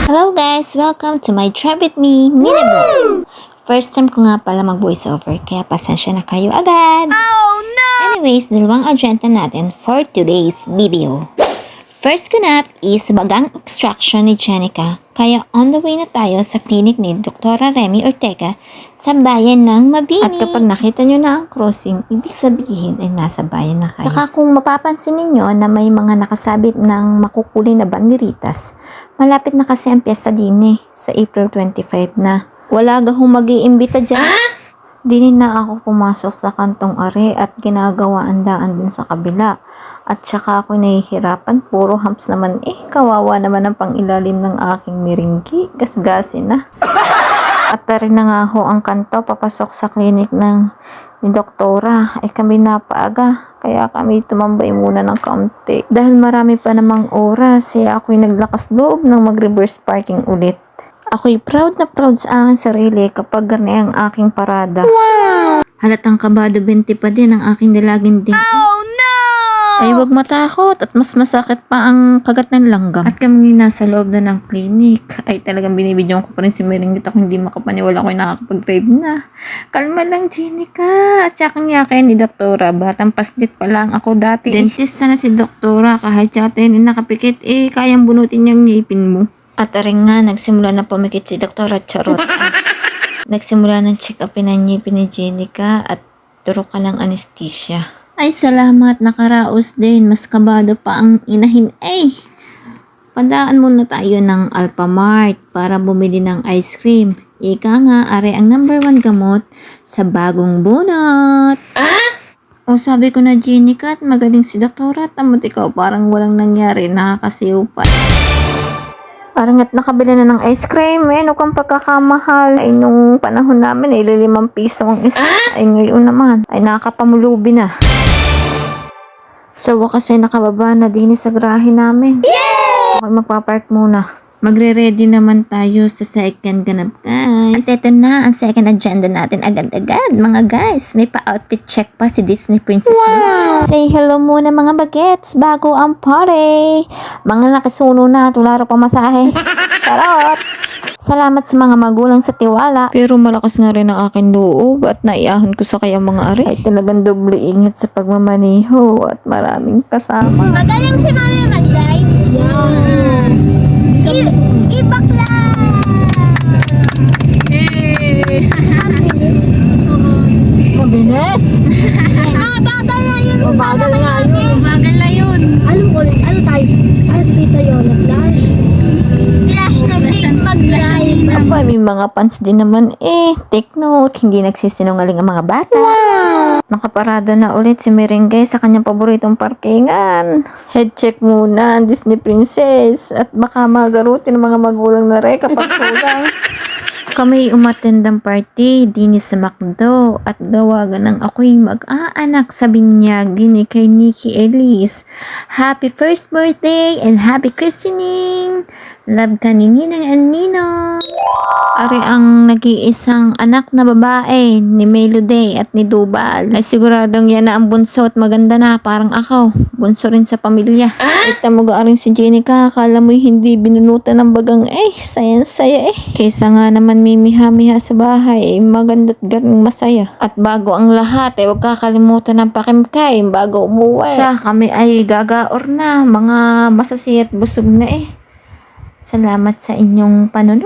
Hello guys! Welcome to my Try With Me mini vlog. First time ko nga pala mag voiceover kaya pasensya na kayo agad. Oh no! Anyways, dalawang agenda natin for today's video. First ganap is bagang extraction ni Jenica. Kaya on the way na tayo sa clinic ni Dr. Remy Ortega sa bayan ng Mabini. At kapag nakita nyo na ang crossing, ibig sabihin ay nasa bayan na kayo. Saka kung mapapansin ninyo na may mga nakasabit ng makukulay na banderitas, malapit na kasi ang piyesta din sa April 25 na. Wala gahong mag-iimbita dyan. Dinin na ako pumasok sa kantong are at ginagawa ang daan dun sa kabila. At saka ako nahihirapan, puro humps naman kawawa naman ang pangilalim ng aking miringgi. Gasgasin na. At rin na nga ho ang kanto papasok sa klinik ni doktora. Kami napaaga, kaya kami tumambay muna ng kaunti. Dahil marami pa namang oras, ako'y naglakas loob ng mag-reverse parking ulit. Ako'y proud na proud sa aking sarili kapag ganyan ang aking parada. Wow! Halatang kabado 20 pa din ang aking dalagin din. Oh no! Ay wag matakot at mas masakit pa ang kagat ng langgam. At kami nasa loob na ng clinic ay talagang binibidyon ko pa rin si Meringit ako hindi makapaniwala ko nakakapag-drive na. Kalma lang Jenica at yakang yakin ni doktora. Batang paslit pa lang ako dati. Dentist na si doktora kahit yatin nakapikit kayang bunutin niyang ngipin mo. At rin nga, nagsimula na pumikit si Dr. Charot. Nagsimula ng check-upin ang ngipin ni Jenica at turo ka ng anesthesia. Ay salamat, nakaraos din. Mas kabado pa ang inahin. Padaan muna tayo ng Alphamart para bumili ng ice cream. Ika nga, are ang number 1 gamot sa bagong bunot. O sabi ko na Jenica at magaling si Doktora. Tamot ikaw, parang walang nangyari. Nakakasiw pa. Parang at nakabili na ng ice cream. Ano kang pagkakamahal. Ay nung panahon namin ay 5 piso ang isa. Ay ngayon naman ay nakakapamulubi na. Sa wakas ay nakababa na din sa garahe namin. Yay! Okay, magpapark muna. Magre-ready naman tayo sa second ganap guys. At ito na ang second agenda natin agad-agad mga guys. May pa-outfit check pa si Disney Princess. Wow! Say hello muna mga bagets bago ang party. Mga nakisuno na at wala rin pamasahe. Charot! Salamat sa mga magulang sa tiwala. Pero malakas nga rin ang aking loob at naiahon ko sa kayang mga ari. Ay talagang doble ingat sa pagmamaniho at maraming kasama. Magaling si Mami mag-drive. Yeah. Ibakla! Mabilis. Mabilis? Bagal na yun. Bagal nga yun. Bagal na yun. Ano tayo? Ano si Tita Yola? Flash? Flash na si mag-drive. Aba, may mga fans din naman take note, hindi nagsisinungaling ang mga bata. Wow! Nakaparada na ulit si Merengue sa kanyang paboritong parkingan. Head check muna ang Disney Princess at baka magarutin ng mga magulang na rin kapag kulang. Kami umattend ng party din sa McDo at gawagan ng ako'y mag-aanak sa binyag din kay Nikki Elise. Happy first birthday and happy christening! Love ka ni Ninang and Ninong. Ari ang nag-iisang anak na babae ni Melody at ni Dubal. Ay siguradong yan na ang bunso at maganda na parang ako. Bunso rin sa pamilya. Ito mo gaaring si Jenica. Akala mo'y hindi binunutan ng bagang saya-saya Kaysa nga naman mimiha-miha sa bahay maganda't garing masaya. At bago ang lahat huwag kakalimutan ng pakimkay bago umuwi. Siya kami ay gagaor na mga masasaya at busog na Salamat sa inyong panonood.